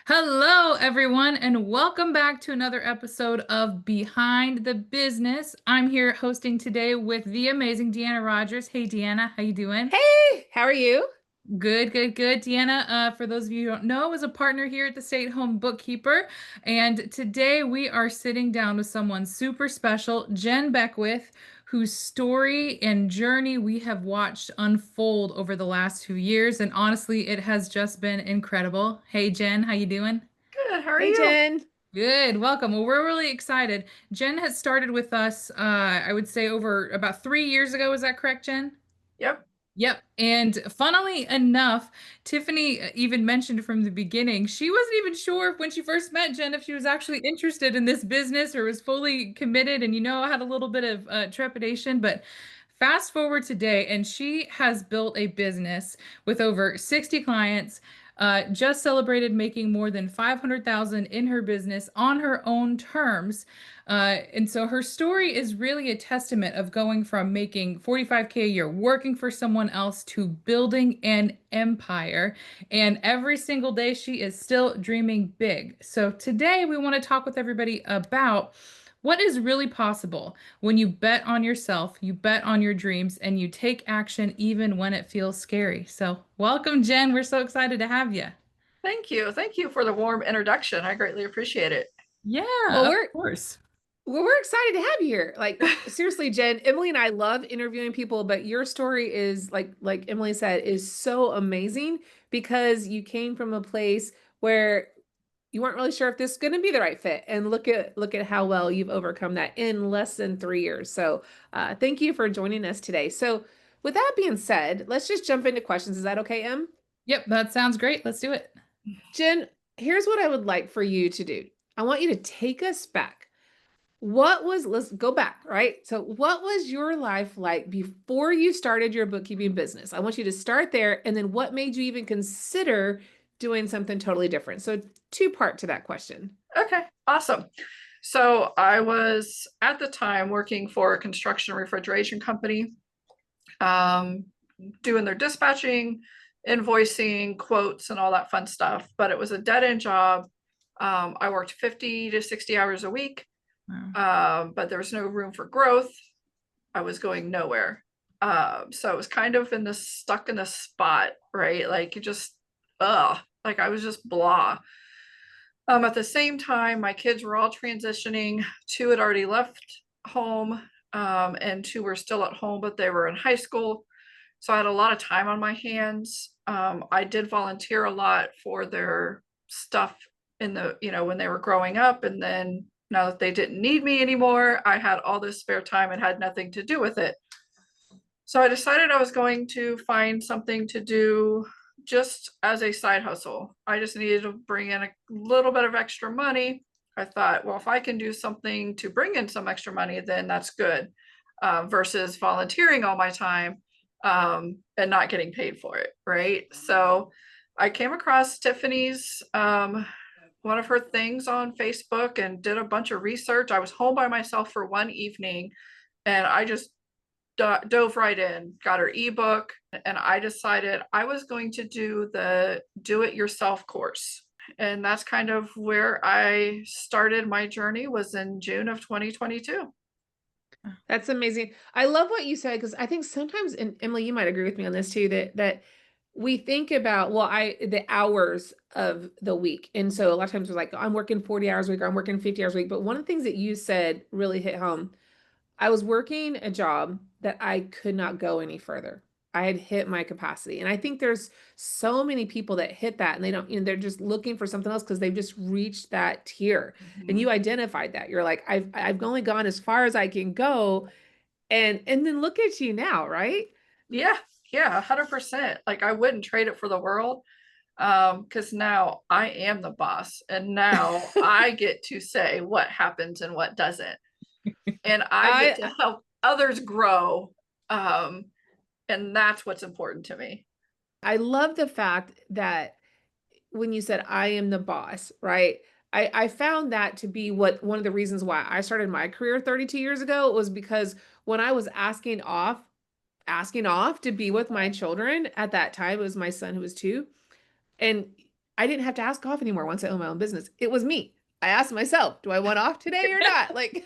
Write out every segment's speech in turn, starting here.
Hello, everyone, and welcome back to another episode of Behind the Business. I'm here hosting today with the amazing Deanna Rogers. Hey, Deanna, how you doing? Hey, how are you? Good, good, good. Deanna, for those of you who don't know, is a partner here at the Stay-at-Home Bookkeeper. And today we are sitting down with someone super special, Jen Beckwith, whose story and journey we have watched unfold over the last 2 years. And honestly, it has just been incredible. Hey, Jen, how you doing? Good. How are Hey, you? Jen. Good. Welcome. Well, we're really excited. Jen has started with us, I would say over about 3 years ago. Is that correct, Jen? Yep. Yep. And funnily enough, Tiffany even mentioned from the beginning, she wasn't even sure when she first met Jen if she was actually interested in this business or was fully committed. And had a little bit of trepidation. But fast forward today, and she has built a business with over 60 clients. Just celebrated making more than 500,000 in her business on her own terms. And so her story is really a testament of going from making 45K a year, working for someone else, to building an empire. And every single day she is still dreaming big. So today we want to talk with everybody about what is really possible when you bet on yourself, you bet on your dreams, and you take action even when it feels scary. So welcome, Jen. We're so excited to have you. Thank you. Thank you for the warm introduction. I greatly appreciate it. Yeah, Well, of we're course. well, we're excited to have you here. Like seriously, Jen, Emily and I love interviewing people, but your story is like Emily said, is so amazing because you came from a place where you weren't really sure if this is going to be the right fit. And look at how well you've overcome that in less than 3 years. So thank you for joining us today. So with that being said, let's just jump into questions. Is that okay, Em? Yep, that sounds great. Let's do it. Jen, here's what I would like for you to do. I want you to take us back. Let's go back, right? So, what was your life like before you started your bookkeeping business? I want you to start there. And then what made you even consider doing something totally different? So, two-part to that question. Okay, awesome. So I was at the time working for a construction refrigeration company, um, doing their dispatching, invoicing, quotes, and all that fun stuff. But it was a dead-end job. I worked 50 to 60 hours a week, Wow. but there was no room for growth. I was going nowhere. So I was kind of stuck in this spot, right? Like you just, like I was just blah. At the same time, my kids were all transitioning. Two had already left home, and two were still at home, but they were in high school. So I had a lot of time on my hands. I did volunteer a lot for their stuff when they were growing up. And then now that they didn't need me anymore, I had all this spare time and had nothing to do with it. So I decided I was going to find something to do just as a side hustle. I just needed to bring in a little bit of extra money. I thought, well, if I can do something to bring in some extra money, then that's good, versus volunteering all my time, and not getting paid for it. Right. So I came across Tiffany's, one of her things on Facebook and did a bunch of research. I was home by myself for one evening and I just dove right in, got her ebook, and I decided I was going to do the do it yourself course. And that's kind of where I started my journey, was in June of 2022. That's amazing. I love what you said because I think sometimes, and Emily, you might agree with me on this too, that we think about, well, the hours of the week. And so a lot of times we're like, I'm working 40 hours a week or I'm working 50 hours a week. But one of the things that you said really hit home. I was working a job that I could not go any further. I had hit my capacity. And I think there's so many people that hit that and they don't, they're just looking for something else because they've just reached that tier. And Mhm. you identified that. You're like, I've only gone as far as I can go. And then look at you now, right? Yeah, yeah, 100%. Like I wouldn't trade it for the world. Because now I am the boss and now I get to say what happens and what doesn't. And I get I to help others grow. Um, and that's what's important to me. I love the fact that when you said I am the boss, right? I found that to be what one of the reasons why I started my career 32 years ago was because when I was asking off to be with my children at that time, it was my son who was 2. And I didn't have to ask off anymore once I owned my own business. It was me. I asked myself, do I want off today or not? Like,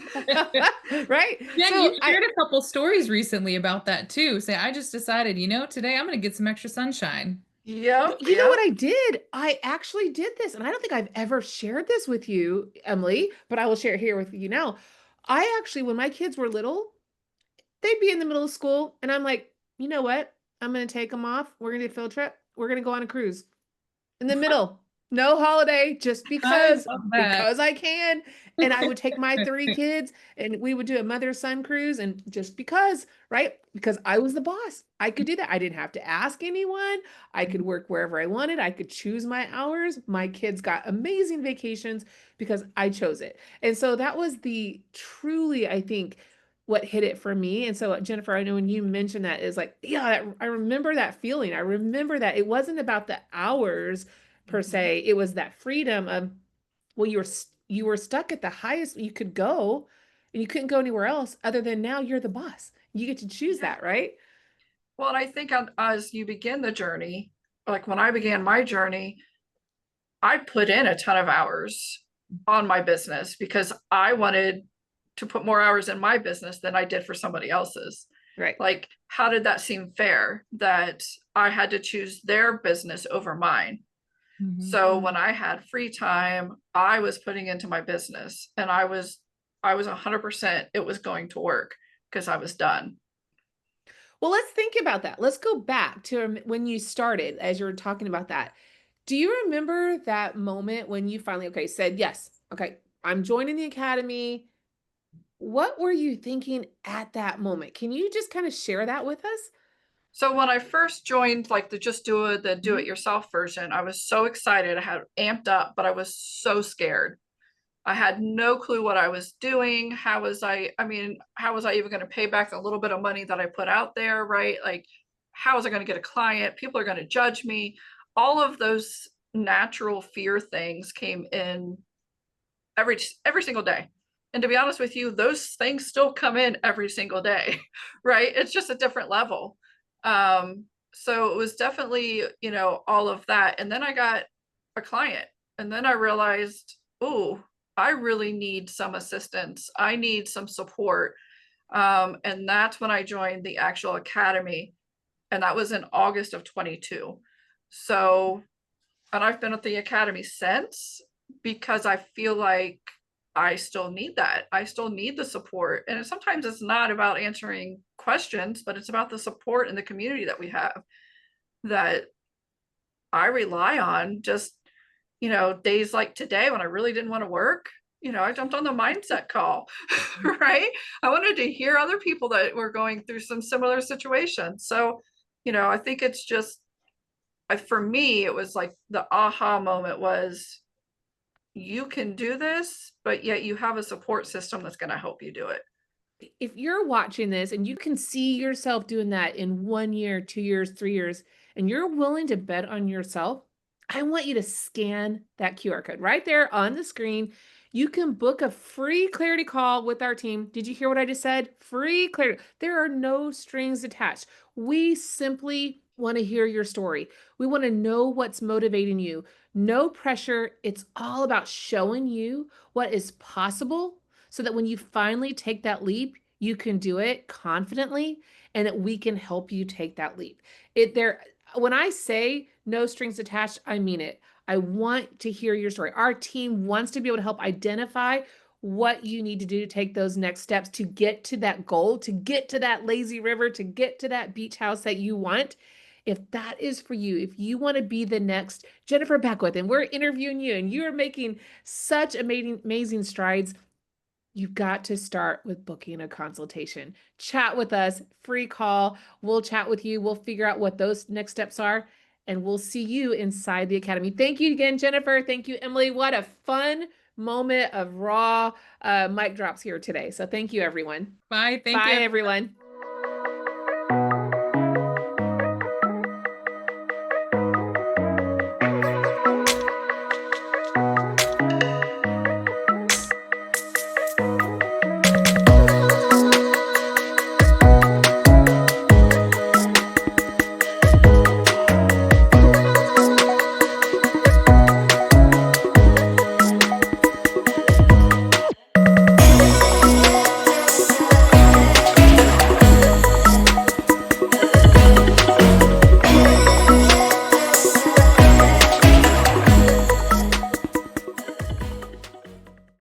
right? Jen, So you shared a couple stories recently about that too. Say, I just decided, today I'm going to get some extra sunshine. Yep, you know what yep. I did? I actually did this, and I don't think I've ever shared this with you, Emily, but I will share it here with you now. I actually, when my kids were little, they'd be in the middle of school, and I'm like, you know what? I'm going to take them off. We're going to do a field trip. We're going to go on a cruise in the middle. No holiday, just I love that. because I can. And I would take my three kids and we would do a mother-son cruise. And just because, right? Because I was the boss. I could do that. I didn't have to ask anyone. I could work wherever I wanted. I could choose my hours. My kids got amazing vacations because I chose it. And so that was the truly, I think, what hit it for me. And so, Jennifer, I know when you mentioned that is like, yeah, I remember that feeling. I remember that it wasn't about the hours per Mhm. se. It was that freedom of, well, you were stuck at the highest you could go, and you couldn't go anywhere else other than now you're the boss. You get to choose Yeah. that, right? Well, and I think as you begin the journey, like when I began my journey, I put in a ton of hours on my business because I wanted to put more hours in my business than I did for somebody else's. Right. Like, how did that seem fair that I had to choose their business over mine? Mhm. So when I had free time, I was putting into my business and I was 100% it was going to work because I was done. Well, let's think about that. Let's go back to when you started, as you were talking about that. Do you remember that moment when you finally, okay, said, yes, okay, I'm joining the academy? What were you thinking at that moment? Can you just kind of share that with us? So when I first joined like the do Mhm. it yourself version, I was so excited. I had amped up, but I was so scared. I had no clue what I was doing. How was I even going to pay back the little bit of money that I put out there, right? Like, how was I going to get a client? People are going to judge me. All of those natural fear things came in every single day. And to be honest with you, those things still come in every single day, right? It's just a different level. So it was definitely, all of that. And then I got a client, and then I realized, oh, I really need some assistance. I need some support. And that's when I joined the actual academy. And that was in August of 22. So, and I've been at the academy since because I feel like I still need that. I still need the support. And sometimes it's not about answering questions, but it's about the support and the community that we have that I rely on just, days like today when I really didn't want to work. I jumped on the mindset call, right? I wanted to hear other people that were going through some similar situations. So, I think it's just, for me, it was like the aha moment was you can do this, but yet you have a support system that's going to help you do it. If you're watching this and you can see yourself doing that in 1 year, 2 years, 3 years, and you're willing to bet on yourself, I want you to scan that QR code right there on the screen. You can book a free clarity call with our team. Did you hear what I just said? Free clarity. There are no strings attached. We simply want to hear your story. We want to know what's motivating you. No pressure. It's all about showing you what is possible so that when you finally take that leap, you can do it confidently and that we can help you take that leap. When I say no strings attached, I mean it. I want to hear your story. Our team wants to be able to help identify what you need to do to take those next steps to get to that goal, to get to that lazy river, to get to that beach house that you want. If that is for you, if you want to be the next Jennifer Beckwith, and we're interviewing you and you're making such amazing strides, you've got to start with booking a consultation. Chat with us, free call. We'll chat with you. We'll figure out what those next steps are, and we'll see you inside the academy. Thank you again, Jennifer. Thank you, Emily. What a fun moment of raw mic drops here today. So thank you, everyone. Bye. Thank Bye, you. everyone.